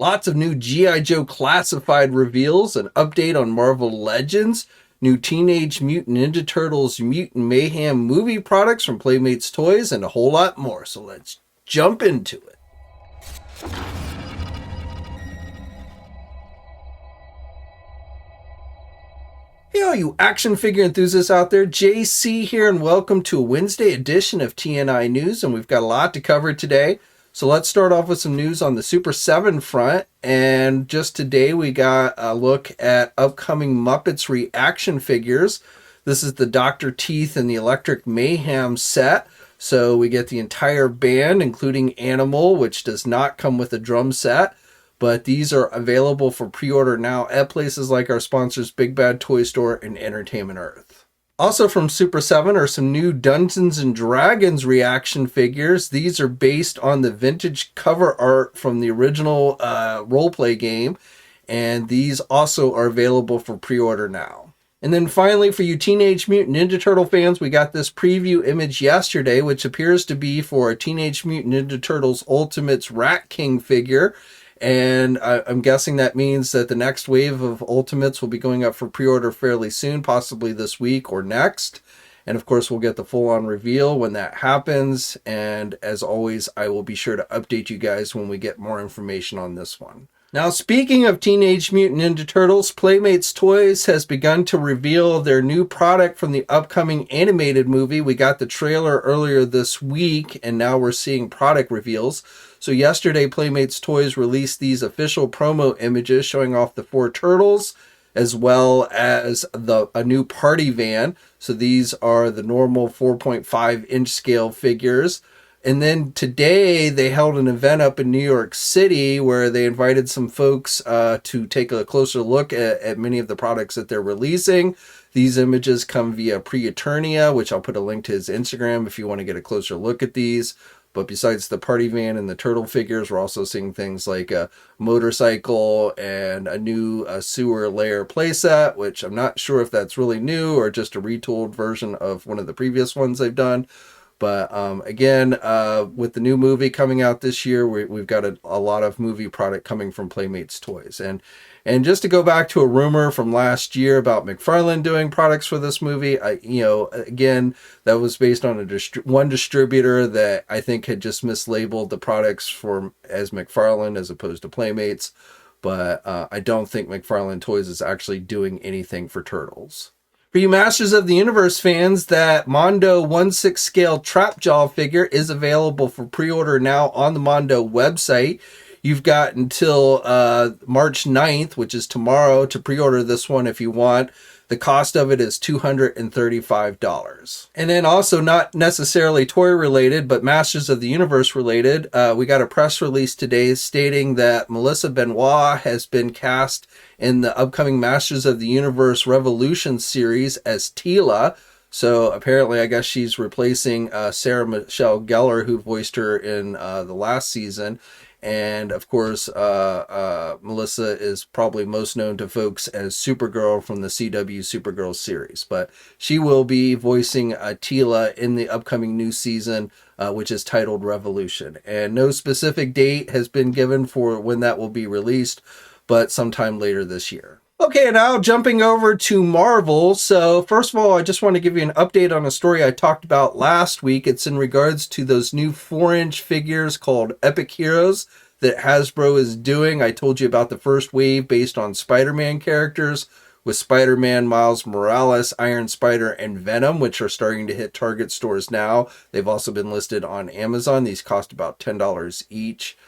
Lots of new G.I. Joe classified reveals, an update on Marvel Legends, new Teenage Mutant Ninja Turtles Mutant Mayhem movie products from Playmates Toys, and a whole lot more. So let's jump into it. Hey, all you action figure enthusiasts out there, JC here, and welcome to a Wednesday edition of TNInews, and we've got a lot to cover today. So let's start off with some news on the Super 7 front, and just today we got a look at upcoming Muppets reaction figures. This is the Dr. Teeth and the Electric Mayhem set, so we get the entire band, including Animal, which does not come with a drum set. But these are available for pre-order now at places like our sponsors Big Bad Toy Store and Entertainment Earth. Also from Super 7 are some new Dungeons & Dragons reaction figures. These are based on the vintage cover art from the original roleplay game. And these also are available for pre-order now. And then finally, for you Teenage Mutant Ninja Turtle fans, we got this preview image yesterday, which appears to be for a Teenage Mutant Ninja Turtles Ultimates Rat King figure. And I'm guessing that means that the next wave of Ultimates will be going up for pre-order fairly soon, possibly this week or next. And of course, we'll get the full-on reveal when that happens. And as always, I will be sure to update you guys when we get more information on this one. Now, speaking of Teenage Mutant Ninja Turtles, Playmates Toys has begun to reveal their new product from the upcoming animated movie. We got the trailer earlier this week, and now we're seeing product reveals. So yesterday, Playmates Toys released these official promo images showing off the 4 turtles, as well as a new party van. So these are the normal 4.5-inch scale figures. And then today they held an event up in New York City where they invited some folks to take a closer look at many of the products that they're releasing. These images come via Pre-Eternia, which I'll put a link to his Instagram if you want to get a closer look at these. But besides the party van and the turtle figures, we're also seeing things like a motorcycle and a new sewer layer playset, which I'm not sure if that's really new or just a retooled version of one of the previous ones they've done. But again, with the new movie coming out this year, we've got a lot of movie product coming from Playmates Toys. And just to go back to a rumor from last year about McFarlane doing products for this movie, again, that was based on one distributor that I think had just mislabeled the products as McFarlane as opposed to Playmates. But I don't think McFarlane Toys is actually doing anything for Turtles. For you Masters of the Universe fans, that Mondo 1/6 scale Trapjaw figure is available for pre-order now on the Mondo website. You've got until March 9th, which is tomorrow, to pre-order this one if you want. The cost of it is $235. And then also, not necessarily toy related, but Masters of the Universe related, we got a press release today stating that Melissa Benoit has been cast in the upcoming Masters of the Universe Revolution series as Teela. So apparently, I guess she's replacing Sarah Michelle Gellar, who voiced her in the last season. And of course, Melissa is probably most known to folks as Supergirl from the CW Supergirl series. But she will be voicing Teela in the upcoming new season, which is titled Revolution. And no specific date has been given for when that will be released, but sometime later this year. Okay, now jumping over to Marvel. So first of all, I just want to give you an update on a story I talked about last week. It's in regards to those new 4-inch figures called Epic Heroes that Hasbro is doing. I told you about the first wave based on Spider-Man characters with Spider-Man, Miles Morales, Iron Spider, and Venom, which are starting to hit Target stores now. They've also been listed on Amazon. These cost about $10 each.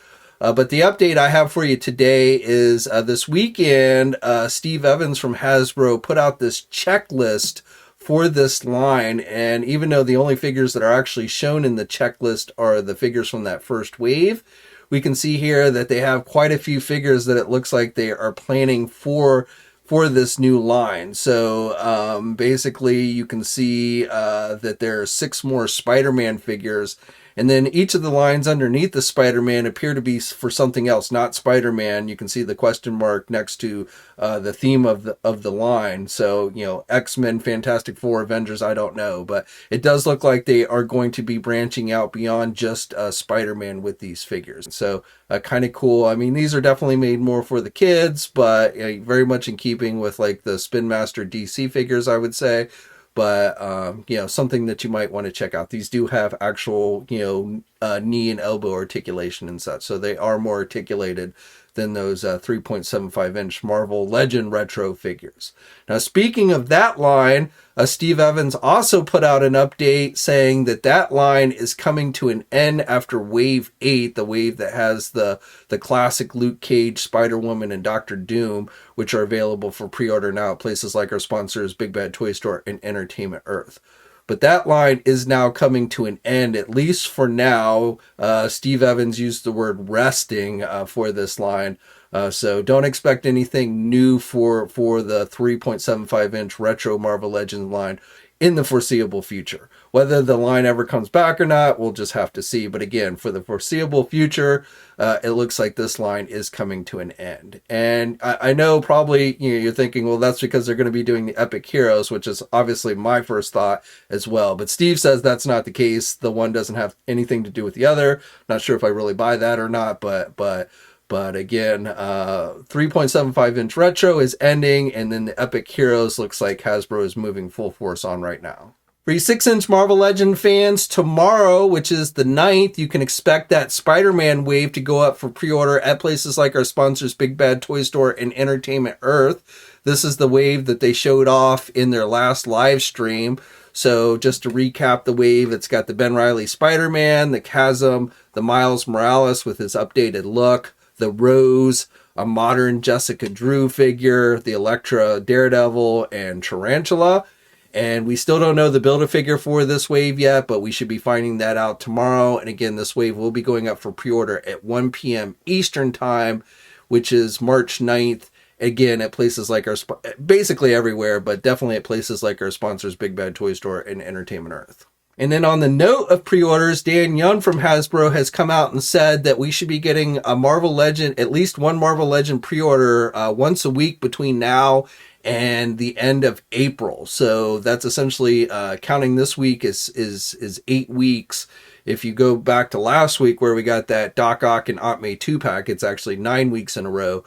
But the update I have for you today is this weekend, Steve Evans from Hasbro put out this checklist for this line. And even though the only figures that are actually shown in the checklist are the figures from that first wave, we can see here that they have quite a few figures that it looks like they are planning for this new line. So basically you can see that there are 6 more Spider-Man figures. And then each of the lines underneath the Spider-Man appear to be for something else, not Spider-Man. You can see the question mark next to the theme of the line. So, you know, X-Men, Fantastic Four, Avengers, I don't know. But it does look like they are going to be branching out beyond just Spider-Man with these figures. So kind of cool. I mean, these are definitely made more for the kids, but very much in keeping with like the Spin Master DC figures, I would say. But, you know, something that you might want to check out. These do have actual, you know, knee and elbow articulation and such. So they are more articulated than those 3.75-inch Marvel Legend retro figures. Now, speaking of that line, Steve Evans also put out an update saying that that line is coming to an end after Wave 8, the wave that has the classic Luke Cage, Spider-Woman, and Doctor Doom, which are available for pre-order now at places like our sponsors, Big Bad Toy Store and Entertainment Earth. But that line is now coming to an end, at least for now. Steve Evans used the word resting for this line. So don't expect anything new for the 3.75-inch retro Marvel Legends line in the foreseeable future. Whether the line ever comes back or not, we'll just have to see. But again, for the foreseeable future, it looks like this line is coming to an end. And I know probably you're thinking, well, that's because they're going to be doing the Epic Heroes, which is obviously my first thought as well. But Steve says that's not the case. The one doesn't have anything to do with the other. Not sure if I really buy that or not, but again, 3.75-inch retro is ending, and then the Epic Heroes looks like Hasbro is moving full force on right now. For you 6-inch Marvel Legend fans, tomorrow, which is the 9th, you can expect that Spider-Man wave to go up for pre-order at places like our sponsors Big Bad Toy Store and Entertainment Earth. This is the wave that they showed off in their last live stream. So just to recap the wave, it's got the Ben Reilly Spider-Man, the Chasm, the Miles Morales with his updated look, the Rose, a modern Jessica Drew figure, the Elektra Daredevil, and Tarantula. And we still don't know the Build-A-Figure for this wave yet, but we should be finding that out tomorrow. And again, this wave will be going up for pre-order at 1 p.m. Eastern Time, which is March 9th. Again, at places like our, basically everywhere, but definitely at places like our sponsors, Big Bad Toy Store and Entertainment Earth. And then on the note of pre-orders, Dan Young from Hasbro has come out and said that we should be getting a Marvel Legend, at least one Marvel Legend pre-order once a week between now and the end of April. So that's essentially counting this week is 8 weeks. If you go back to last week where we got that Doc Ock and Aunt May 2-pack, it's actually 9 weeks in a row.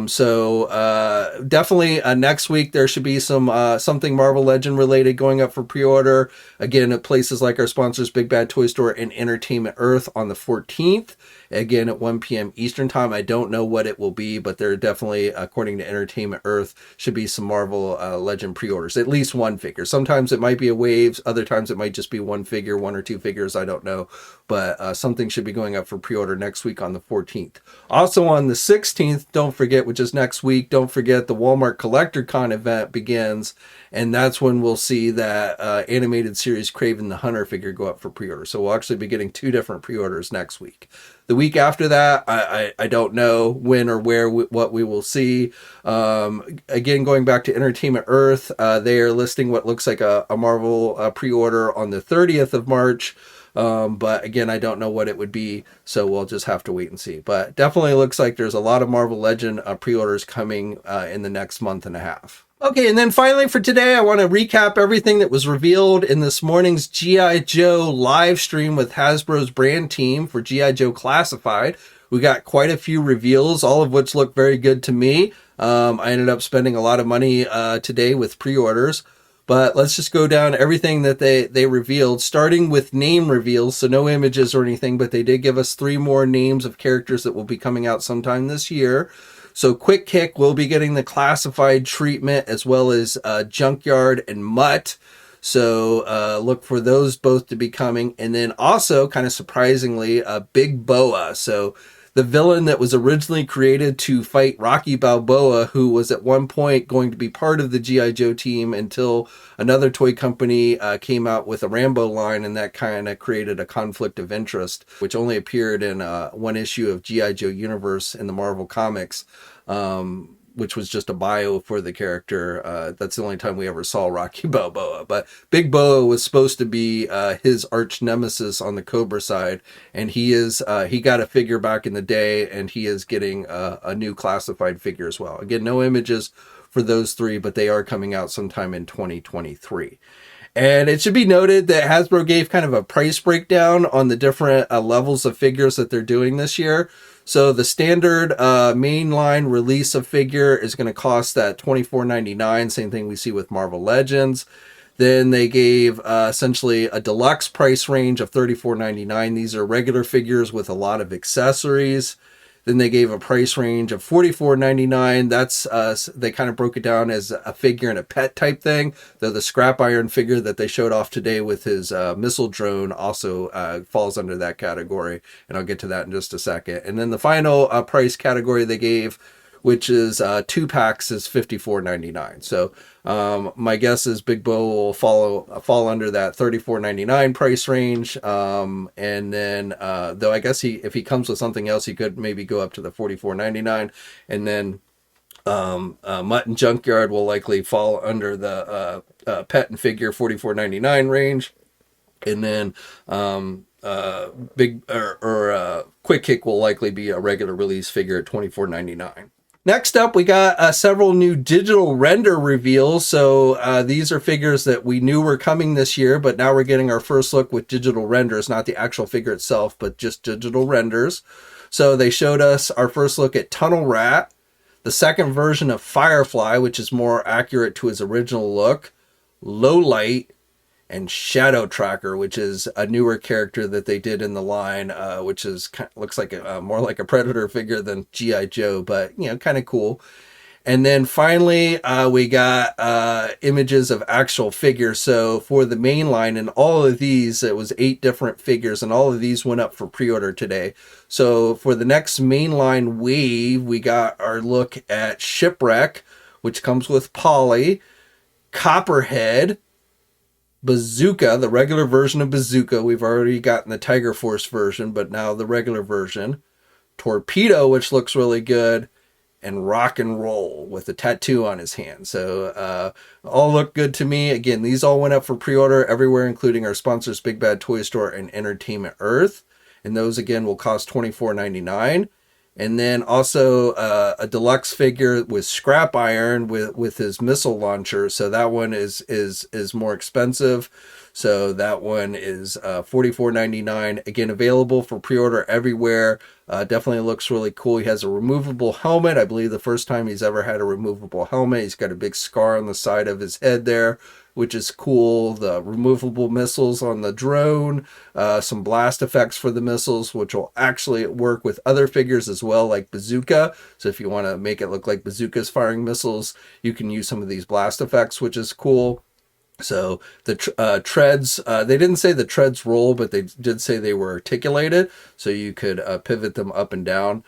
So definitely next week there should be some something Marvel Legend related going up for pre-order. Again, at places like our sponsors Big Bad Toy Store and Entertainment Earth on the 14th. Again, at 1 p.m. Eastern Time. I don't know what it will be, but there definitely, according to Entertainment Earth, should be some Marvel Legend pre-orders. At least one figure. Sometimes it might be a waves. Other times it might just be one figure, one or two figures. I don't know. But something should be going up for pre-order next week on the 14th. Also on the 16th, don't forget, which is next week, don't forget the Walmart Collector Con event begins. And that's when we'll see that animated series Kraven the Hunter figure go up for pre-order. So we'll actually be getting 2 different pre-orders next week. The week after that, I don't know when or where what we will see. Again, going back to Entertainment Earth, they are listing what looks like a Marvel pre-order on the 30th of March. But again, I don't know what it would be, so we'll just have to wait and see. But definitely looks like there's a lot of Marvel Legend pre-orders coming in the next month and a half. Okay, and then finally for today, I want to recap everything that was revealed in this morning's GIJoe live stream with Hasbro's brand team for GIJoe Classified. We got quite a few reveals, all of which look very good to me. I ended up spending a lot of money today with pre-orders. But let's just go down everything that they revealed, starting with name reveals, so no images or anything, but they did give us 3 more names of characters that will be coming out sometime this year. So Quick Kick will be getting the classified treatment, as well as Junkyard and Mutt. So look for those both to be coming. And then also, kind of surprisingly, Big Boa. So the villain that was originally created to fight Rocky Balboa, who was at one point going to be part of the GIJoe team until another toy company came out with a Rambo line, and that kind of created a conflict of interest, which only appeared in one issue of GIJoe Universe in the Marvel Comics. which was just a bio for the character. That's the only time we ever saw Rocky Balboa. But Big Boa was supposed to be his arch nemesis on the Cobra side, and he got a figure back in the day, and he is getting a new classified figure as well. Again, no images for those three, but they are coming out sometime in 2023. And it should be noted that Hasbro gave kind of a price breakdown on the different levels of figures that they're doing this year. So the standard mainline release of figure is going to cost that $24.99. Same thing we see with Marvel Legends. Then they gave essentially a deluxe price range of $34.99. These are regular figures with a lot of accessories. Then they gave a price range of $44.99. That's they kind of broke it down as a figure and a pet type thing. Though the scrap iron figure that they showed off today with his missile drone also falls under that category, and I'll get to that in just a second. And then the final price category they gave, which is 2-packs, is $54.99. So my guess is Big Bo will fall under that $34.99 price range. And then though I guess if he comes with something else, he could maybe go up to the $44.99. And then Mutt and Junkyard will likely fall under the pet and figure $44.99 range. And then Quick Kick will likely be a regular release figure at $24.99. Next up, we got several new digital render reveals. So these are figures that we knew were coming this year, but now we're getting our first look with digital renders, not the actual figure itself, but just digital renders. So they showed us our first look at Tunnel Rat, the second version of Firefly, which is more accurate to his original look, Low Light, and Shadow Tracker, which is a newer character that they did in the line, which is looks like more like a Predator figure than GIJoe, but kind of cool. And then finally, we got images of actual figures. So for the main line, and all of these, it was 8 different figures, and all of these went up for pre-order today. So for the next mainline wave, we got our look at Shipwreck, which comes with Polly, Copperhead, Bazooka, the regular version of Bazooka. We've already gotten the Tiger Force version, but now the regular version. Torpedo, which looks really good, and Rock and Roll with a tattoo on his hand. So all look good to me. Again, these all went up for pre-order everywhere, including our sponsors Big Bad Toy Store and Entertainment Earth. And those, again, will cost $24.99. And then also a deluxe figure with scrap iron with his missile launcher. So that one is more expensive. So that one is $44.99. Again, available for pre-order everywhere. Definitely looks really cool. He has a removable helmet. I believe the first time he's ever had a removable helmet. He's got a big scar on the side of his head there, which is cool. The removable missiles on the drone, some blast effects for the missiles, which will actually work with other figures as well, like Bazooka. So if you want to make it look like Bazooka's firing missiles, you can use some of these blast effects, which is cool. So the treads, they didn't say the treads roll, but they did say they were articulated, so you could pivot them up and down.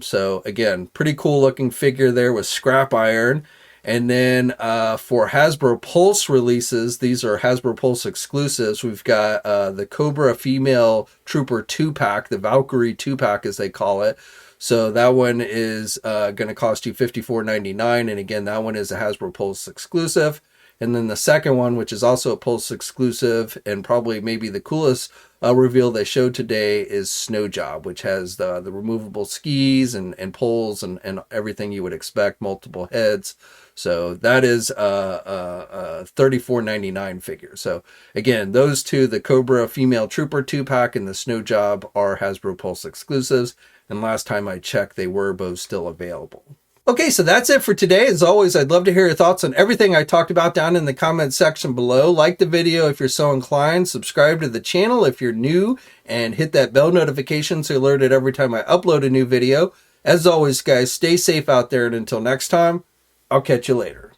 So again, pretty cool looking figure there with scrap iron. And then for Hasbro Pulse releases, these are Hasbro Pulse exclusives. We've got the Cobra Female Trooper 2-pack, the Valkyrie 2-pack as they call it. So that one is going to cost you $54.99. And again, that one is a Hasbro Pulse exclusive. And then the second one, which is also a Pulse exclusive and probably maybe the coolest reveal they showed today, is Snow Job, which has the removable skis and poles and everything you would expect, multiple heads. So that is a $34.99 figure. So again, those two, the Cobra Female Trooper 2-pack and the Snow Job, are Hasbro Pulse exclusives. And last time I checked, they were both still available. Okay, so that's it for today. As always, I'd love to hear your thoughts on everything I talked about down in the comment section below. Like the video if you're so inclined. Subscribe to the channel if you're new. And hit that bell notification so you're alerted every time I upload a new video. As always, guys, stay safe out there. And until next time, I'll catch you later.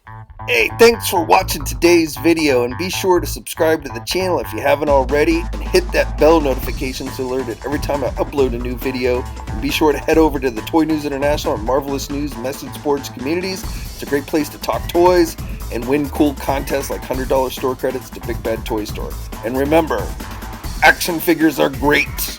Hey, thanks for watching today's video, and be sure to subscribe to the channel if you haven't already, and hit that bell notification so you're alerted every time I upload a new video. And be sure to head over to the Toy News International and Marvelous News Message Boards communities. It's a great place to talk toys and win cool contests like $100 store credits to Big Bad Toy Store. And remember, action figures are great.